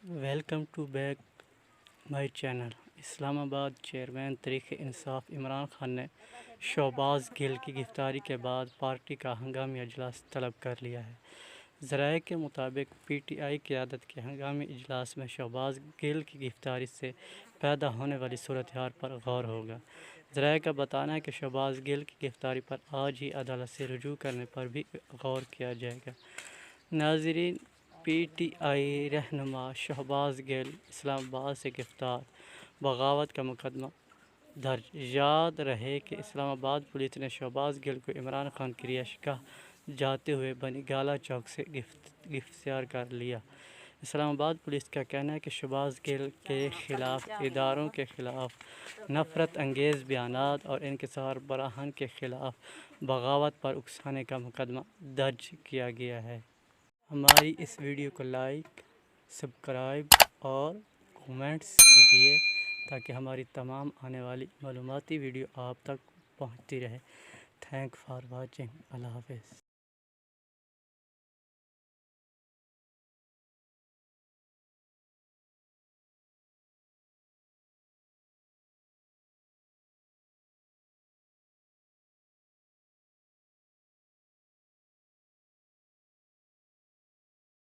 Welcome to back my channel. Islamabad chairman Tehreek Insaf Imran Khan نے شہباز گل کی گرفتاری کے بعد پارٹی کا ہنگامی اجلاس طلب کر لیا ہے۔ ذرائع کے مطابق پی ٹی آئی قیادت کے ہنگامی اجلاس میں شہباز گل کی گرفتاری سے پیدا ہونے والی صورتحال پر غور ہوگا۔ ذرائع کا بتانا ہے کہ شہباز گل کی گرفتاری پر آج ہی عدالت سے رجوع کرنے پر بھی غور کیا جائے گا۔ ناظرین، پی ٹی آئی رہنما شہباز گل اسلام آباد سے گرفتار، بغاوت کا مقدمہ درج۔ یاد رہے کہ اسلام آباد پولیس نے شہباز گل کو عمران خان کی رہائش گاہ جاتے ہوئے بنی گالہ چوک سے گرفتار کر لیا۔ اسلام آباد پولیس کا کہنا ہے کہ شہباز گل کے خلاف اداروں کے خلاف نفرت انگیز بیانات اور انکسار برہان کے خلاف بغاوت پر اکسانے کا مقدمہ درج کیا گیا ہے۔ ہماری اس ویڈیو کو لائک، سبسکرائب اور کومنٹس کیجیے تاکہ ہماری تمام آنے والی معلوماتی ویڈیو آپ تک پہنچتی رہے۔ Thank for watching. اللہ حافظ۔